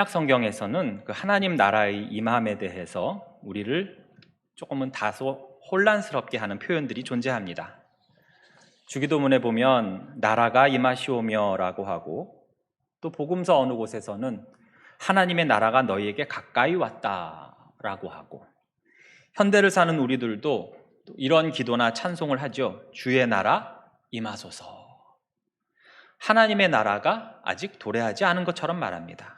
신약 성경에서는 그 하나님 나라의 임함에 대해서 우리를 조금은 다소 혼란스럽게 하는 표현들이 존재합니다. 주기도문에 보면 나라가 임하시오며라고 하고, 또 복음서 어느 곳에서는 하나님의 나라가 너희에게 가까이 왔다라고 하고, 현대를 사는 우리들도 이런 기도나 찬송을 하죠. 주의 나라 임하소서. 하나님의 나라가 아직 도래하지 않은 것처럼 말합니다.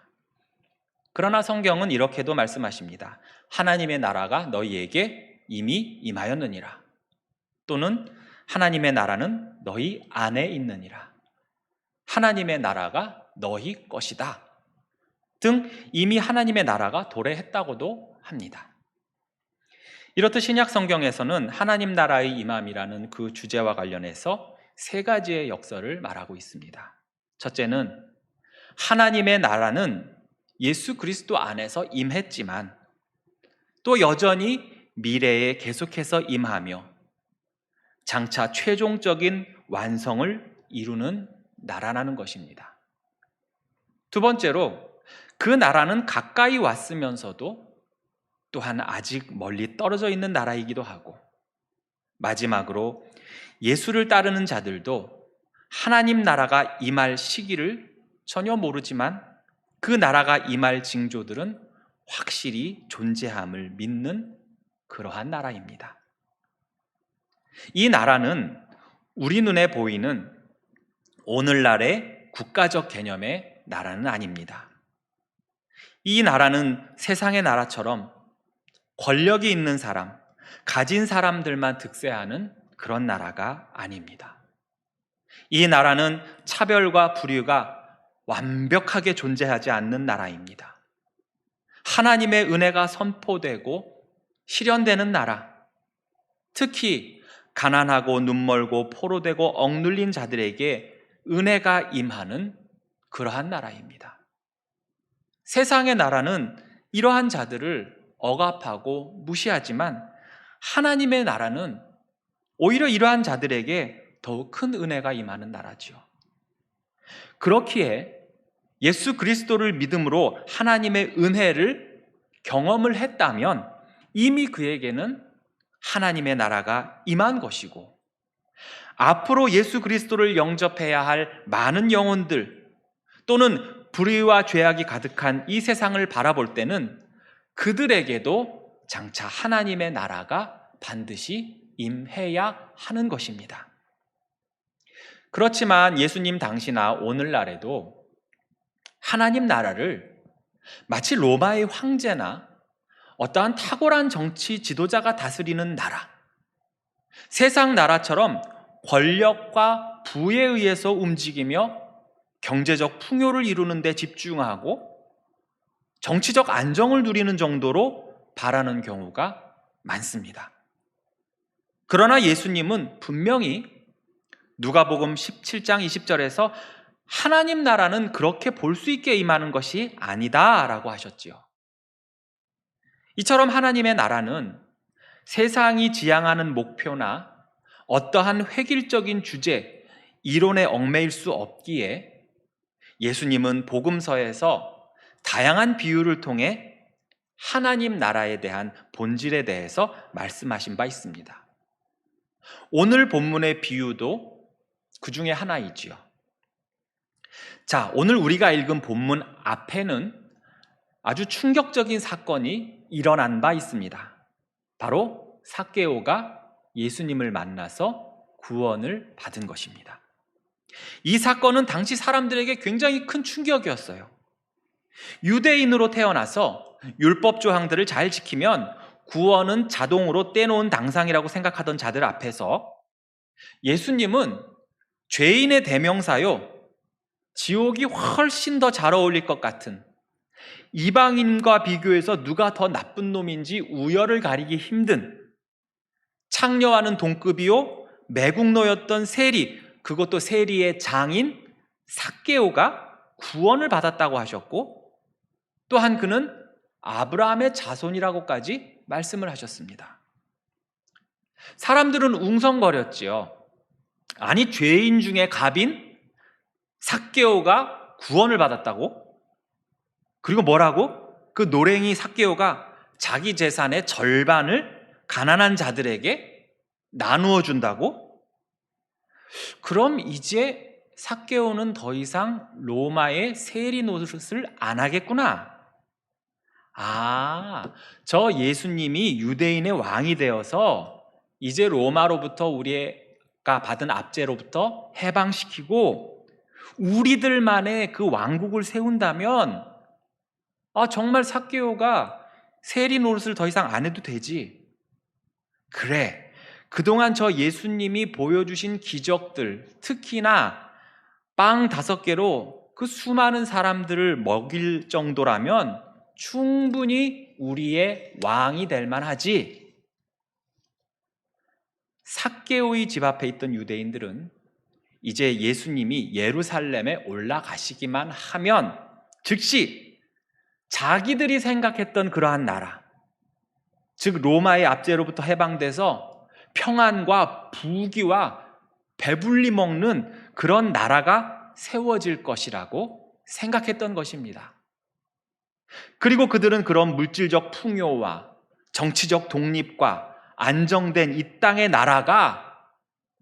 그러나 성경은 이렇게도 말씀하십니다. 하나님의 나라가 너희에게 이미 임하였느니라. 또는 하나님의 나라는 너희 안에 있느니라. 하나님의 나라가 너희 것이다. 등 이미 하나님의 나라가 도래했다고도 합니다. 이렇듯 신약 성경에서는 하나님 나라의 임함이라는 그 주제와 관련해서 세 가지의 역설을 말하고 있습니다. 첫째는 하나님의 나라는 예수 그리스도 안에서 임했지만 또 여전히 미래에 계속해서 임하며 장차 최종적인 완성을 이루는 나라라는 것입니다. 두 번째로 그 나라는 가까이 왔으면서도 또한 아직 멀리 떨어져 있는 나라이기도 하고, 마지막으로 예수를 따르는 자들도 하나님 나라가 임할 시기를 전혀 모르지만 그 나라가 임할 징조들은 확실히 존재함을 믿는 그러한 나라입니다. 이 나라는 우리 눈에 보이는 오늘날의 국가적 개념의 나라는 아닙니다. 이 나라는 세상의 나라처럼 권력이 있는 사람, 가진 사람들만 득세하는 그런 나라가 아닙니다. 이 나라는 차별과 불의가 완벽하게 존재하지 않는 나라입니다. 하나님의 은혜가 선포되고 실현되는 나라, 특히 가난하고 눈멀고 포로되고 억눌린 자들에게 은혜가 임하는 그러한 나라입니다. 세상의 나라는 이러한 자들을 억압하고 무시하지만 하나님의 나라는 오히려 이러한 자들에게 더욱 큰 은혜가 임하는 나라죠. 그렇기에 예수 그리스도를 믿음으로 하나님의 은혜를 경험을 했다면 이미 그에게는 하나님의 나라가 임한 것이고, 앞으로 예수 그리스도를 영접해야 할 많은 영혼들 또는 불의와 죄악이 가득한 이 세상을 바라볼 때는 그들에게도 장차 하나님의 나라가 반드시 임해야 하는 것입니다. 그렇지만 예수님 당시나 오늘날에도 하나님 나라를 마치 로마의 황제나 어떠한 탁월한 정치 지도자가 다스리는 나라, 세상 나라처럼 권력과 부에 의해서 움직이며 경제적 풍요를 이루는 데 집중하고 정치적 안정을 누리는 정도로 바라는 경우가 많습니다. 그러나 예수님은 분명히 누가복음 17장 20절에서 하나님 나라는 그렇게 볼 수 있게 임하는 것이 아니다라고 하셨지요. 이처럼 하나님의 나라는 세상이 지향하는 목표나 어떠한 획일적인 주제, 이론에 얽매일 수 없기에 예수님은 복음서에서 다양한 비유를 통해 하나님 나라에 대한 본질에 대해서 말씀하신 바 있습니다. 오늘 본문의 비유도 그 중에 하나이지요. 자, 오늘 우리가 읽은 본문 앞에는 아주 충격적인 사건이 일어난 바 있습니다. 바로 삭개오가 예수님을 만나서 구원을 받은 것입니다. 이 사건은 당시 사람들에게 굉장히 큰 충격이었어요. 유대인으로 태어나서 율법 조항들을 잘 지키면 구원은 자동으로 떼놓은 당상이라고 생각하던 자들 앞에서 예수님은 죄인의 대명사요, 지옥이 훨씬 더 잘 어울릴 것 같은, 이방인과 비교해서 누가 더 나쁜 놈인지 우열을 가리기 힘든, 창녀와는 동급이요 매국노였던 세리, 그것도 세리의 장인 삭개오가 구원을 받았다고 하셨고, 또한 그는 아브라함의 자손이라고까지 말씀을 하셨습니다. 사람들은 웅성거렸지요. 아니, 죄인 중에 갑인 삭개오가 구원을 받았다고? 그리고 뭐라고? 그 노랭이 삭개오가 자기 재산의 절반을 가난한 자들에게 나누어 준다고? 그럼 이제 삭개오는 더 이상 로마의 세리 노릇을 안 하겠구나. 저 예수님이 유대인의 왕이 되어서 이제 로마로부터 우리가 받은 압제로부터 해방시키고 우리들만의 그 왕국을 세운다면 정말 삭개오가 세리 노릇을 더 이상 안 해도 되지. 그래, 그동안 저 예수님이 보여주신 기적들, 특히나 빵 5개로 그 수많은 사람들을 먹일 정도라면 충분히 우리의 왕이 될 만하지. 삭개오의 집 앞에 있던 유대인들은 이제 예수님이 예루살렘에 올라가시기만 하면 즉시 자기들이 생각했던 그러한 나라, 즉 로마의 압제로부터 해방돼서 평안과 부귀와 배불리 먹는 그런 나라가 세워질 것이라고 생각했던 것입니다. 그리고 그들은 그런 물질적 풍요와 정치적 독립과 안정된 이 땅의 나라가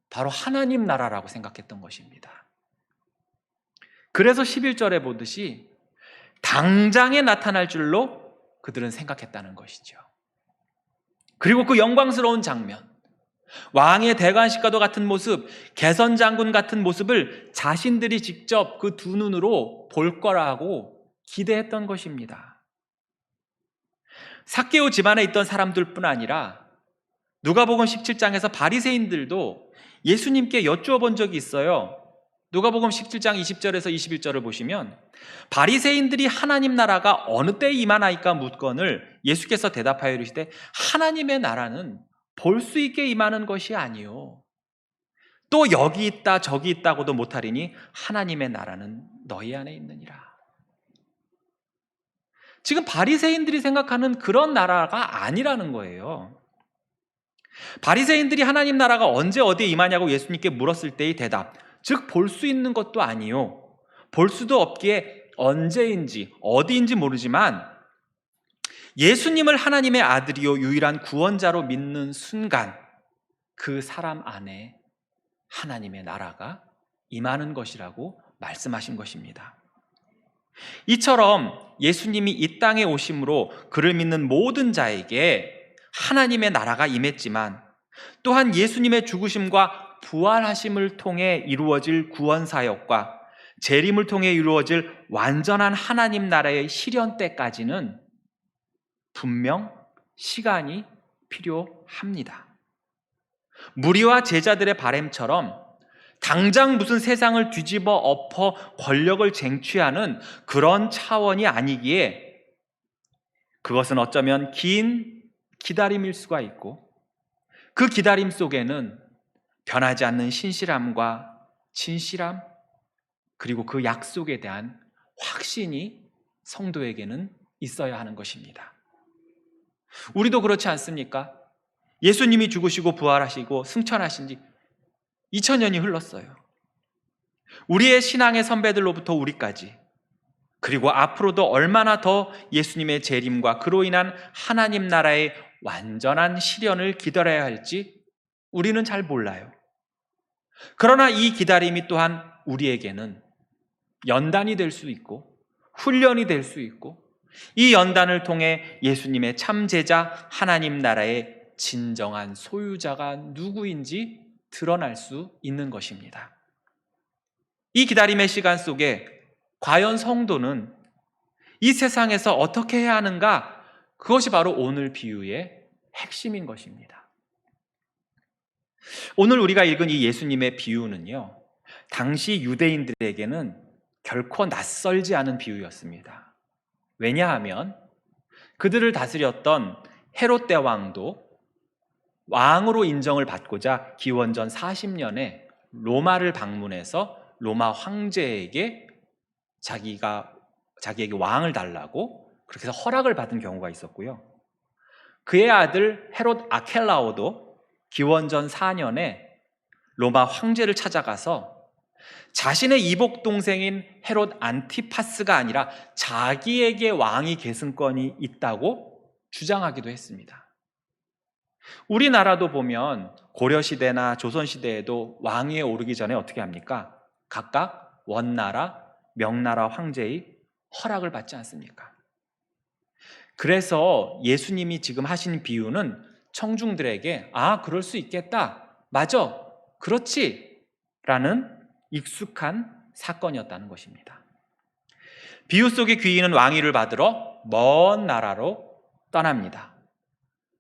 바로 하나님 나라라고 생각했던 것입니다. 그래서 11절에 보듯이 당장에 나타날 줄로 그들은 생각했다는 것이죠. 그리고 그 영광스러운 장면, 왕의 대관식과도 같은 모습, 개선장군 같은 모습을 자신들이 직접 그 두 눈으로 볼 거라고 기대했던 것입니다. 삭개오 집안에 있던 사람들뿐 아니라 누가복음 17장에서 바리새인들도 예수님께 여쭈어 본 적이 있어요. 누가복음 17장 20절에서 21절을 보시면 바리새인들이 하나님 나라가 어느 때에 임하나이까 묻건을 예수께서 대답하여 이르시되 하나님의 나라는 볼 수 있게 임하는 것이 아니요 또 여기 있다 저기 있다고도 못하리니 하나님의 나라는 너희 안에 있느니라. 지금 바리새인들이 생각하는 그런 나라가 아니라는 거예요. 바리새인들이 하나님 나라가 언제 어디에 임하냐고 예수님께 물었을 때의 대답, 즉 볼 수 있는 것도 아니요 볼 수도 없기에 언제인지 어디인지 모르지만 예수님을 하나님의 아들이요 유일한 구원자로 믿는 순간 그 사람 안에 하나님의 나라가 임하는 것이라고 말씀하신 것입니다. 이처럼 예수님이 이 땅에 오심으로 그를 믿는 모든 자에게 하나님의 나라가 임했지만 또한 예수님의 죽으심과 부활하심을 통해 이루어질 구원 사역과 재림을 통해 이루어질 완전한 하나님 나라의 실현 때까지는 분명 시간이 필요합니다. 무리와 제자들의 바램처럼 당장 무슨 세상을 뒤집어 엎어 권력을 쟁취하는 그런 차원이 아니기에 그것은 어쩌면 긴 기다림일 수가 있고 그 기다림 속에는 변하지 않는 신실함과 진실함 그리고 그 약속에 대한 확신이 성도에게는 있어야 하는 것입니다. 우리도 그렇지 않습니까? 예수님이 죽으시고 부활하시고 승천하신 지 2000년이 흘렀어요. 우리의 신앙의 선배들로부터 우리까지 그리고 앞으로도 얼마나 더 예수님의 재림과 그로 인한 하나님 나라의 완전한 실현을 기다려야 할지 우리는 잘 몰라요. 그러나 이 기다림이 또한 우리에게는 연단이 될 수 있고 훈련이 될 수 있고 이 연단을 통해 예수님의 참 제자 하나님 나라의 진정한 소유자가 누구인지 드러날 수 있는 것입니다. 이 기다림의 시간 속에 과연 성도는 이 세상에서 어떻게 해야 하는가? 그것이 바로 오늘 비유의 핵심인 것입니다. 오늘 우리가 읽은 이 예수님의 비유는요, 당시 유대인들에게는 결코 낯설지 않은 비유였습니다. 왜냐하면 그들을 다스렸던 헤롯 대왕도 왕으로 인정을 받고자 기원전 40년에 로마를 방문해서 로마 황제에게 자기에게 왕을 달라고 그렇게 해서 허락을 받은 경우가 있었고요. 그의 아들 헤롯 아켈라오도 기원전 4년에 로마 황제를 찾아가서 자신의 이복 동생인 헤롯 안티파스가 아니라 자기에게 왕위 계승권이 있다고 주장하기도 했습니다. 우리나라도 보면 고려시대나 조선시대에도 왕위에 오르기 전에 어떻게 합니까? 각각 원나라, 명나라 황제의 허락을 받지 않습니까? 그래서 예수님이 지금 하신 비유는 청중들에게 그럴 수 있겠다, 맞아, 그렇지 라는 익숙한 사건이었다는 것입니다. 비유 속의 귀인은 왕위를 받으러 먼 나라로 떠납니다.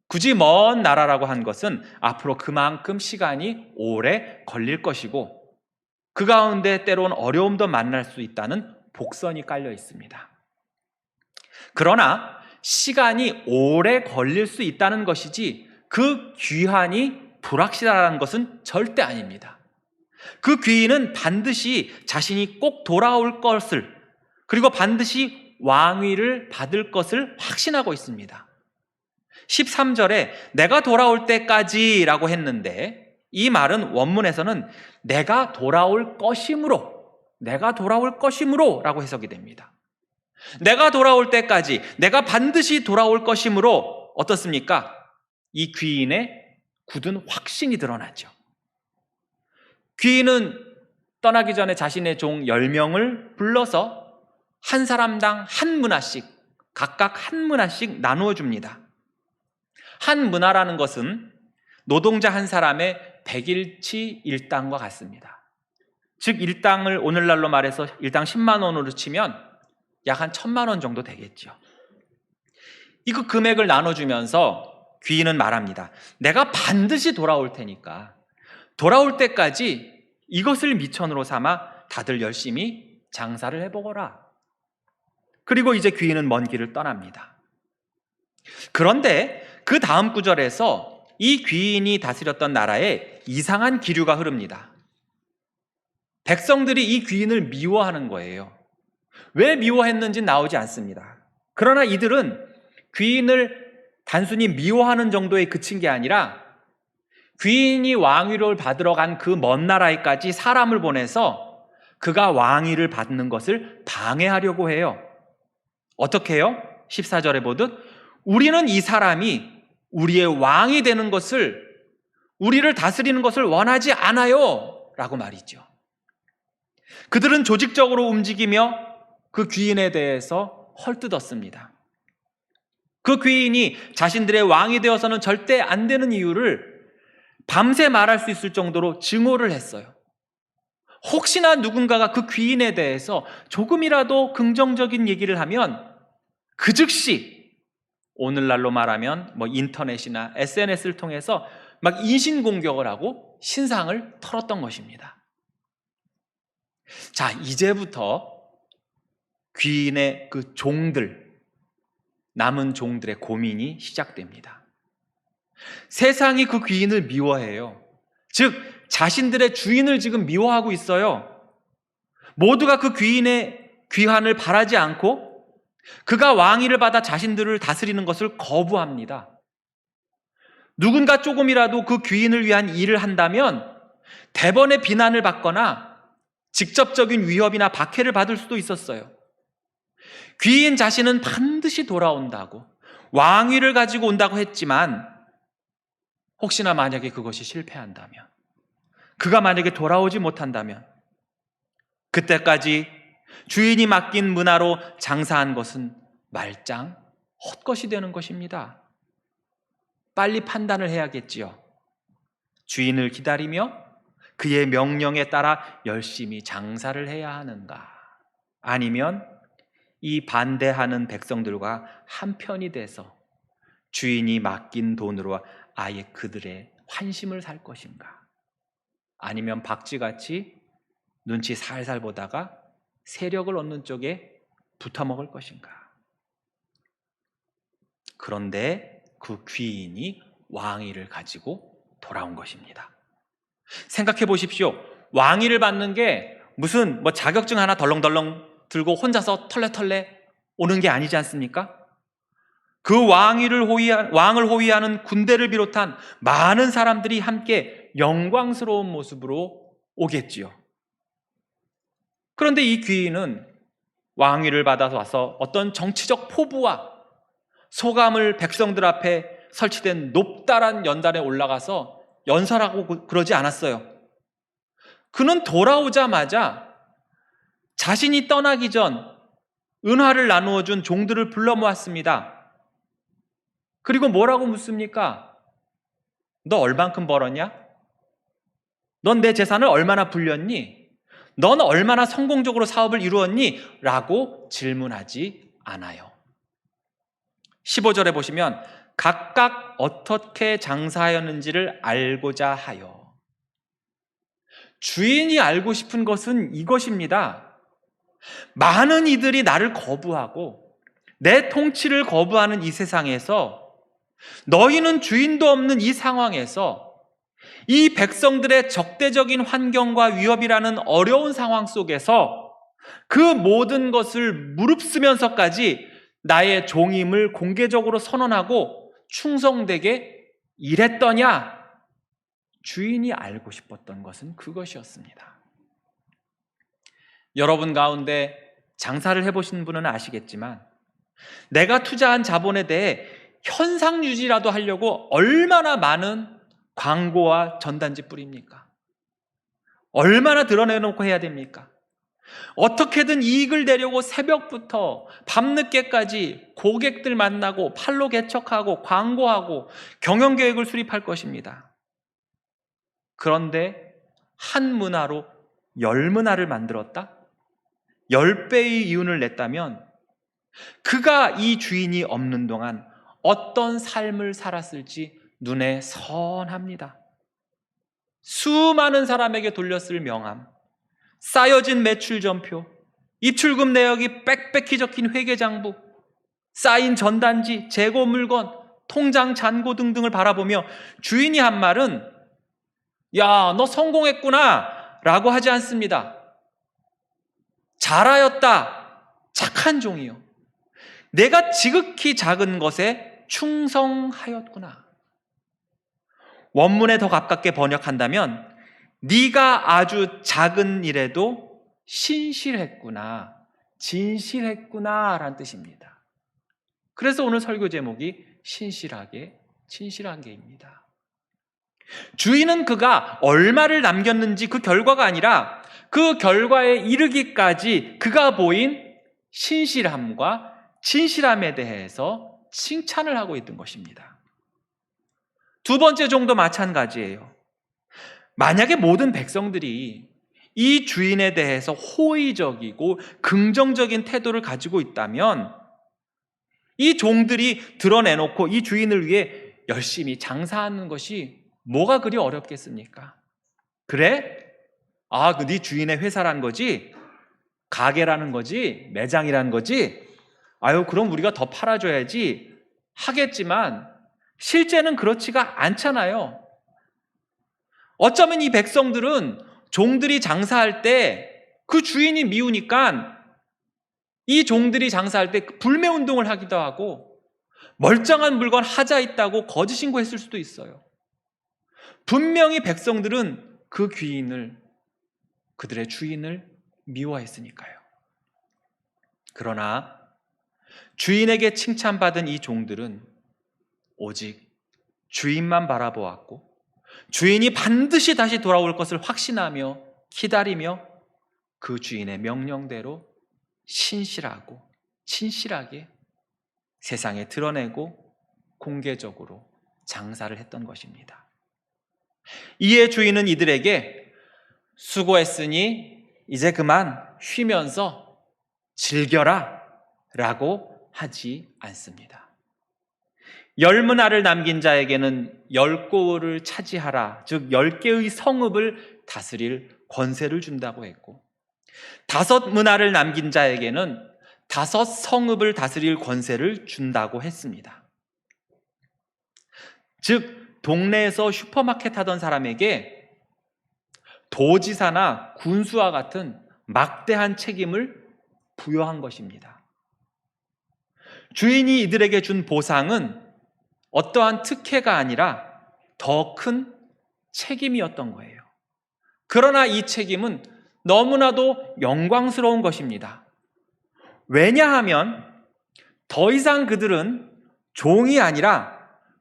굳이 먼 나라라고 한 것은 앞으로 그만큼 시간이 오래 걸릴 것이고 그 가운데 때론 어려움도 만날 수 있다는 복선이 깔려 있습니다. 그러나 시간이 오래 걸릴 수 있다는 것이지 그 귀환이 불확실하다는 것은 절대 아닙니다. 그 귀인은 반드시 자신이 꼭 돌아올 것을, 그리고 반드시 왕위를 받을 것을 확신하고 있습니다. 13절에 내가 돌아올 때까지 라고 했는데 이 말은 원문에서는 내가 돌아올 것이므로 라고 해석이 됩니다. 내가 돌아올 때까지, 내가 반드시 돌아올 것이므로 어떻습니까? 이 귀인의 굳은 확신이 드러나죠. 귀인은 떠나기 전에 자신의 종 10명을 불러서 한 사람당 한 문화씩, 각각 한 문화씩 나누어 줍니다. 한 문화라는 것은 노동자 한 사람의 100일치 일당과 같습니다. 즉 일당을 오늘날로 말해서 일당 10만 원으로 치면 약 한 1000만 원 정도 되겠죠. 이거 금액을 나눠주면서 귀인은 말합니다. 내가 반드시 돌아올 테니까 돌아올 때까지 이것을 미천으로 삼아 다들 열심히 장사를 해보거라. 그리고 이제 귀인은 먼 길을 떠납니다. 그런데 그 다음 구절에서 이 귀인이 다스렸던 나라에 이상한 기류가 흐릅니다. 백성들이 이 귀인을 미워하는 거예요. 왜 미워했는지 나오지 않습니다. 그러나 이들은 귀인을 단순히 미워하는 정도에 그친 게 아니라 귀인이 왕위를 받으러 간 그 먼 나라에까지 사람을 보내서 그가 왕위를 받는 것을 방해하려고 해요. 어떻게 해요? 14절에 보듯 우리는 이 사람이 우리의 왕이 되는 것을, 우리를 다스리는 것을 원하지 않아요 라고 말이죠. 그들은 조직적으로 움직이며 그 귀인에 대해서 헐뜯었습니다. 그 귀인이 자신들의 왕이 되어서는 절대 안 되는 이유를 밤새 말할 수 있을 정도로 증오를 했어요. 혹시나 누군가가 그 귀인에 대해서 조금이라도 긍정적인 얘기를 하면 그 즉시 오늘날로 말하면 인터넷이나 SNS를 통해서 막 인신공격을 하고 신상을 털었던 것입니다. 자, 이제부터 귀인의 그 종들, 남은 종들의 고민이 시작됩니다. 세상이 그 귀인을 미워해요. 즉 자신들의 주인을 지금 미워하고 있어요. 모두가 그 귀인의 귀환을 바라지 않고 그가 왕위를 받아 자신들을 다스리는 것을 거부합니다. 누군가 조금이라도 그 귀인을 위한 일을 한다면 대번에 비난을 받거나 직접적인 위협이나 박해를 받을 수도 있었어요. 귀인 자신은 반드시 돌아온다고, 왕위를 가지고 온다고 했지만 혹시나 만약에 그것이 실패한다면, 그가 만약에 돌아오지 못한다면 그때까지 주인이 맡긴 문화로 장사한 것은 말짱 헛것이 되는 것입니다. 빨리 판단을 해야겠지요. 주인을 기다리며 그의 명령에 따라 열심히 장사를 해야 하는가, 아니면 이 반대하는 백성들과 한편이 돼서 주인이 맡긴 돈으로 아예 그들의 환심을 살 것인가, 아니면 박쥐같이 눈치 살살 보다가 세력을 얻는 쪽에 붙어먹을 것인가. 그런데 그 귀인이 왕위를 가지고 돌아온 것입니다. 생각해 보십시오. 왕위를 받는 게 무슨 자격증 하나 덜렁덜렁 들고 혼자서 털레털레 오는 게 아니지 않습니까? 그 왕을 호위하는 군대를 비롯한 많은 사람들이 함께 영광스러운 모습으로 오겠지요. 그런데 이 귀인은 왕위를 받아서 와서 어떤 정치적 포부와 소감을 백성들 앞에 설치된 높다란 연단에 올라가서 연설하고 그러지 않았어요. 그는 돌아오자마자 자신이 떠나기 전 은화를 나누어 준 종들을 불러 모았습니다. 그리고 뭐라고 묻습니까? 너 얼만큼 벌었냐? 넌 내 재산을 얼마나 불렸니? 넌 얼마나 성공적으로 사업을 이루었니? 라고 질문하지 않아요. 15절에 보시면 각각 어떻게 장사하였는지를 알고자 하여. 주인이 알고 싶은 것은 이것입니다. 많은 이들이 나를 거부하고 내 통치를 거부하는 이 세상에서 너희는 주인도 없는 이 상황에서 이 백성들의 적대적인 환경과 위협이라는 어려운 상황 속에서 그 모든 것을 무릅쓰면서까지 나의 종임을 공개적으로 선언하고 충성되게 일했더냐? 주인이 알고 싶었던 것은 그것이었습니다. 여러분 가운데 장사를 해보신 분은 아시겠지만 내가 투자한 자본에 대해 현상 유지라도 하려고 얼마나 많은 광고와 전단지 뿌립니까? 얼마나 드러내놓고 해야 됩니까? 어떻게든 이익을 내려고 새벽부터 밤늦게까지 고객들 만나고 팔로 개척하고 광고하고 경영계획을 수립할 것입니다. 그런데 한 문화로 10문화를 만들었다? 10배의 이윤을 냈다면 그가 이 주인이 없는 동안 어떤 삶을 살았을지 눈에 선합니다. 수많은 사람에게 돌렸을 명함, 쌓여진 매출 전표, 입출금 내역이 빽빽히 적힌 회계장부, 쌓인 전단지, 재고 물건, 통장 잔고 등등을 바라보며 주인이 한 말은 야, 너 성공했구나 라고 하지 않습니다. 잘하였다, 착한 종이요. 내가 지극히 작은 것에 충성하였구나. 원문에 더 가깝게 번역한다면 네가 아주 작은 일에도 신실했구나, 진실했구나 라는 뜻입니다. 그래서 오늘 설교 제목이 신실하게, 진실한 게입니다. 주인은 그가 얼마를 남겼는지 그 결과가 아니라 그 결과에 이르기까지 그가 보인 신실함과 진실함에 대해서 칭찬을 하고 있던 것입니다. 두 번째 종도 마찬가지예요. 만약에 모든 백성들이 이 주인에 대해서 호의적이고 긍정적인 태도를 가지고 있다면 이 종들이 드러내놓고 이 주인을 위해 열심히 장사하는 것이 뭐가 그리 어렵겠습니까? 그래? 아, 네 주인의 회사란 거지? 가게라는 거지? 매장이라는 거지? 아유, 그럼 우리가 더 팔아줘야지 하겠지만 실제는 그렇지가 않잖아요. 어쩌면 이 백성들은 종들이 장사할 때 그 주인이 미우니까 이 종들이 장사할 때 불매운동을 하기도 하고 멀쩡한 물건 하자 있다고 거짓 신고했을 수도 있어요. 분명히 백성들은 그 귀인을, 그들의 주인을 미워했으니까요. 그러나 주인에게 칭찬받은 이 종들은 오직 주인만 바라보았고 주인이 반드시 다시 돌아올 것을 확신하며 기다리며 그 주인의 명령대로 신실하고 진실하게 세상에 드러내고 공개적으로 장사를 했던 것입니다. 이에 주인은 이들에게 수고했으니 이제 그만 쉬면서 즐겨라 라고 하지 않습니다. 10문화를 남긴 자에게는 10고을을 차지하라, 즉 10개의 성읍을 다스릴 권세를 준다고 했고 5문화를 남긴 자에게는 5성읍을 다스릴 권세를 준다고 했습니다. 즉 동네에서 슈퍼마켓 하던 사람에게 도지사나 군수와 같은 막대한 책임을 부여한 것입니다. 주인이 이들에게 준 보상은 어떠한 특혜가 아니라 더 큰 책임이었던 거예요. 그러나 이 책임은 너무나도 영광스러운 것입니다. 왜냐하면 더 이상 그들은 종이 아니라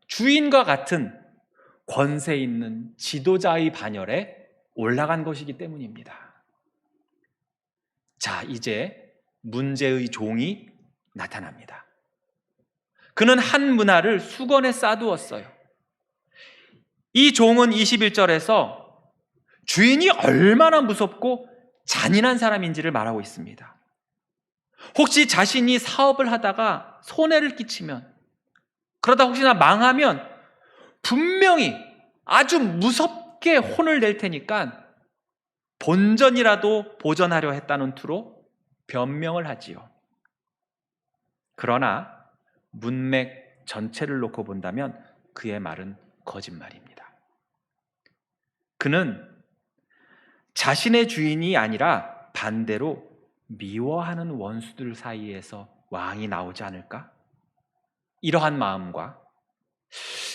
주인과 같은 권세 있는 지도자의 반열에 올라간 것이기 때문입니다. 자, 이제 문제의 종이 나타납니다. 그는 한 문화를 수건에 싸두었어요. 이 종은 21절에서 주인이 얼마나 무섭고 잔인한 사람인지를 말하고 있습니다. 혹시 자신이 사업을 하다가 손해를 끼치면, 그러다 혹시나 망하면 분명히 아주 무섭게 혼을 낼 테니까 본전이라도 보전하려 했다는 투로 변명을 하지요. 그러나 문맥 전체를 놓고 본다면 그의 말은 거짓말입니다. 그는 자신의 주인이 아니라 반대로 미워하는 원수들 사이에서 왕이 나오지 않을까? 이러한 마음과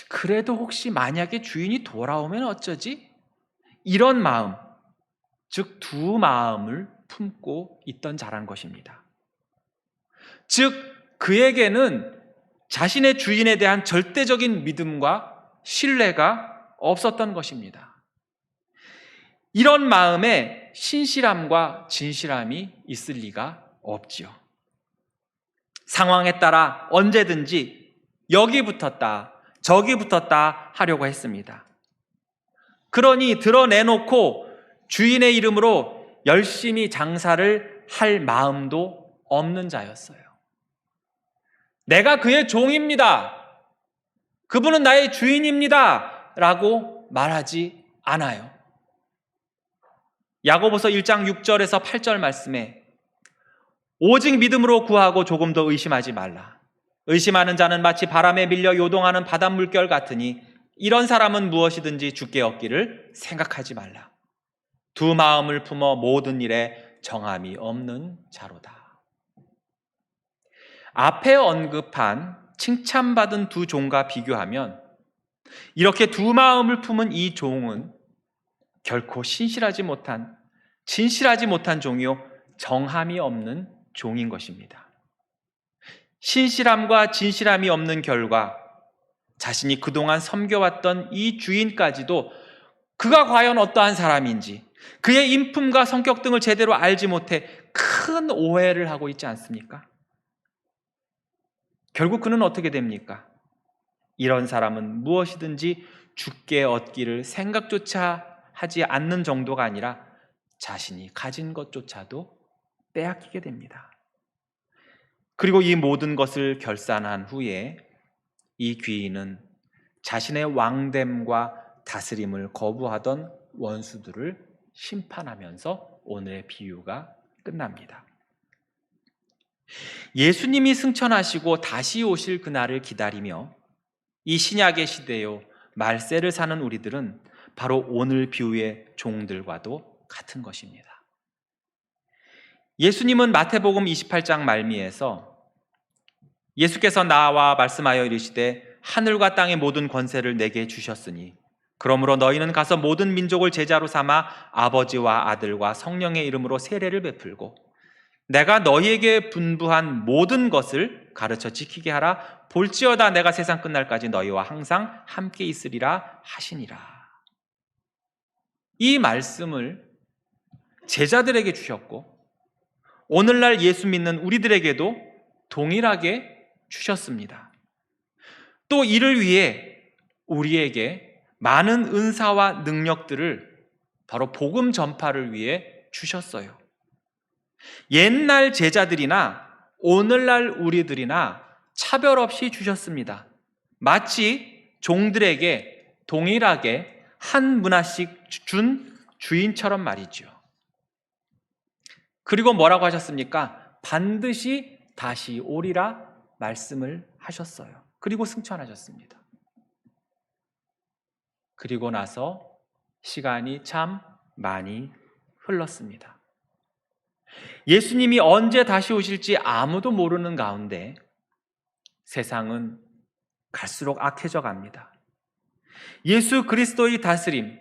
그래도 혹시 만약에 주인이 돌아오면 어쩌지? 이런 마음, 즉 두 마음을 품고 있던 자란 것입니다. 즉 그에게는 자신의 주인에 대한 절대적인 믿음과 신뢰가 없었던 것입니다. 이런 마음에 신실함과 진실함이 있을 리가 없지요. 상황에 따라 언제든지 여기 붙었다, 저기 붙었다 하려고 했습니다. 그러니 드러내놓고 주인의 이름으로 열심히 장사를 할 마음도 없는 자였어요. 내가 그의 종입니다. 그분은 나의 주인입니다. 라고 말하지 않아요. 야고보서 1장 6절에서 8절 말씀에 오직 믿음으로 구하고 조금 더 의심하지 말라. 의심하는 자는 마치 바람에 밀려 요동하는 바닷물결 같으니 이런 사람은 무엇이든지 주께 얻기를 생각하지 말라. 두 마음을 품어 모든 일에 정함이 없는 자로다. 앞에 언급한 칭찬받은 두 종과 비교하면 이렇게 두 마음을 품은 이 종은 결코 진실하지 못한 종이요 정함이 없는 종인 것입니다. 신실함과 진실함이 없는 결과 자신이 그동안 섬겨왔던 이 주인까지도 그가 과연 어떠한 사람인지 그의 인품과 성격 등을 제대로 알지 못해 큰 오해를 하고 있지 않습니까? 결국 그는 어떻게 됩니까? 이런 사람은 무엇이든지 주께 얻기를 생각조차 하지 않는 정도가 아니라 자신이 가진 것조차도 빼앗기게 됩니다. 그리고 이 모든 것을 결산한 후에 이 귀인은 자신의 왕됨과 다스림을 거부하던 원수들을 심판하면서 오늘의 비유가 끝납니다. 예수님이 승천하시고 다시 오실 그날을 기다리며 이 신약의 시대요 말세를 사는 우리들은 바로 오늘 비유의 종들과도 같은 것입니다. 예수님은 마태복음 28장 말미에서 예수께서 나와 말씀하여 이르시되 하늘과 땅의 모든 권세를 내게 주셨으니 그러므로 너희는 가서 모든 민족을 제자로 삼아 아버지와 아들과 성령의 이름으로 세례를 베풀고 내가 너희에게 분부한 모든 것을 가르쳐 지키게 하라. 볼지어다 내가 세상 끝날까지 너희와 항상 함께 있으리라 하시니라. 이 말씀을 제자들에게 주셨고 오늘날 예수 믿는 우리들에게도 동일하게 주셨습니다. 또 이를 위해 우리에게 많은 은사와 능력들을 바로 복음 전파를 위해 주셨어요. 옛날 제자들이나 오늘날 우리들이나 차별 없이 주셨습니다. 마치 종들에게 동일하게 한 문화씩 준 주인처럼 말이죠. 그리고 뭐라고 하셨습니까? 반드시 다시 오리라 말씀을 하셨어요. 그리고 승천하셨습니다. 그리고 나서 시간이 참 많이 흘렀습니다. 예수님이 언제 다시 오실지 아무도 모르는 가운데 세상은 갈수록 악해져 갑니다. 예수 그리스도의 다스림,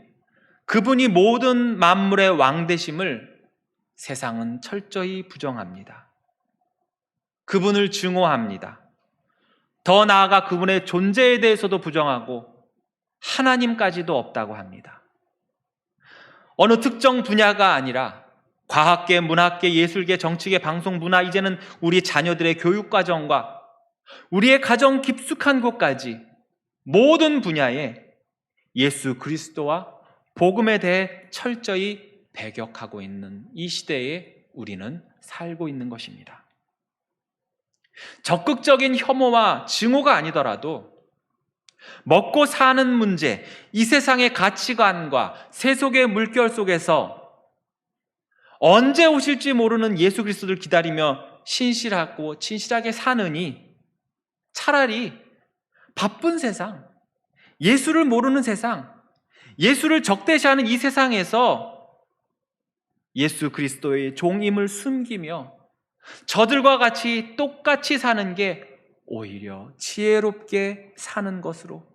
그분이 모든 만물의 왕 되심을 세상은 철저히 부정합니다. 그분을 증오합니다. 더 나아가 그분의 존재에 대해서도 부정하고 하나님까지도 없다고 합니다. 어느 특정 분야가 아니라 과학계, 문학계, 예술계, 정치계, 방송, 문화, 이제는 우리 자녀들의 교육과정과 우리의 가정 깊숙한 곳까지 모든 분야에 예수 그리스도와 복음에 대해 철저히 배격하고 있는 이 시대에 우리는 살고 있는 것입니다. 적극적인 혐오와 증오가 아니더라도 먹고 사는 문제, 이 세상의 가치관과 세속의 물결 속에서 언제 오실지 모르는 예수 그리스도를 기다리며 신실하고 진실하게 사느니 차라리 바쁜 세상, 예수를 모르는 세상, 예수를 적대시하는 이 세상에서 예수 그리스도의 종임을 숨기며 저들과 같이 똑같이 사는 게 오히려 지혜롭게 사는 것으로,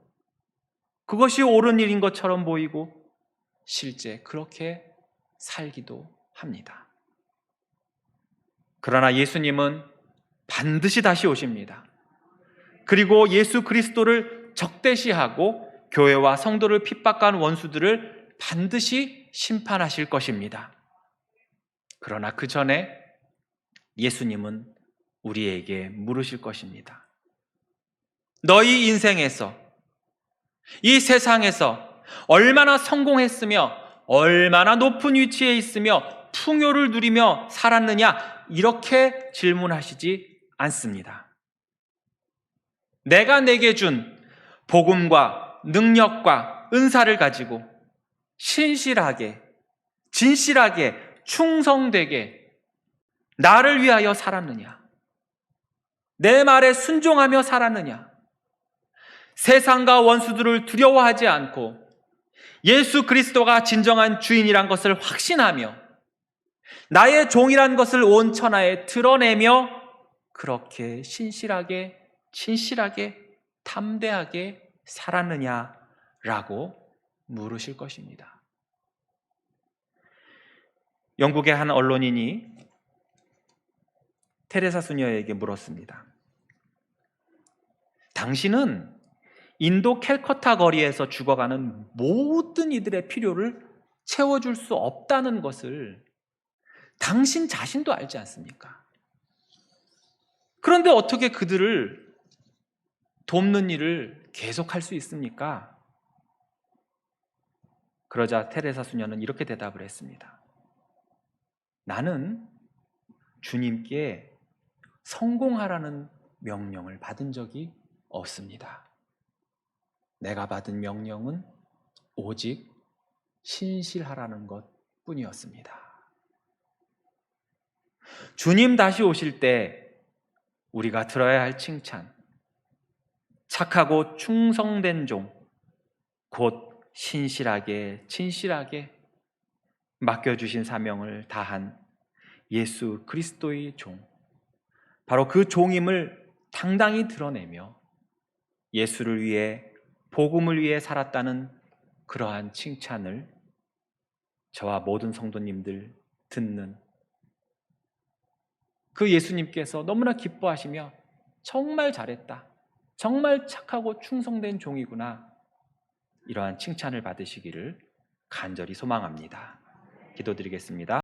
그것이 옳은 일인 것처럼 보이고 실제 그렇게 살기도 합니다. 그러나 예수님은 반드시 다시 오십니다. 그리고 예수 그리스도를 적대시하고 교회와 성도를 핍박한 원수들을 반드시 심판하실 것입니다. 그러나 그 전에 예수님은 우리에게 물으실 것입니다. 너희 인생에서, 이 세상에서 얼마나 성공했으며 얼마나 높은 위치에 있으며 풍요를 누리며 살았느냐, 이렇게 질문하시지 않습니다. 내가 내게 준 복음과 능력과 은사를 가지고 신실하게, 진실하게, 충성되게 나를 위하여 살았느냐, 내 말에 순종하며 살았느냐, 세상과 원수들을 두려워하지 않고 예수 그리스도가 진정한 주인이란 것을 확신하며 나의 종이란 것을 온 천하에 드러내며 그렇게 신실하게, 진실하게, 담대하게 살았느냐라고 물으실 것입니다. 영국의 한 언론인이 테레사 수녀에게 물었습니다. 당신은 인도 캘커타 거리에서 죽어가는 모든 이들의 필요를 채워줄 수 없다는 것을 당신 자신도 알지 않습니까? 그런데 어떻게 그들을 돕는 일을 계속할 수 있습니까? 그러자 테레사 수녀는 이렇게 대답을 했습니다. 나는 주님께 성공하라는 명령을 받은 적이 없습니다. 내가 받은 명령은 오직 신실하라는 것 뿐이었습니다. 주님 다시 오실 때 우리가 들어야 할 칭찬, 착하고 충성된 종, 곧 신실하게, 진실하게 맡겨주신 사명을 다한 예수 그리스도의 종, 바로 그 종임을 당당히 드러내며 예수를 위해, 복음을 위해 살았다는 그러한 칭찬을 저와 모든 성도님들 듣는 그 예수님께서 너무나 기뻐하시며 정말 잘했다, 정말 착하고 충성된 종이구나, 이러한 칭찬을 받으시기를 간절히 소망합니다. 기도드리겠습니다.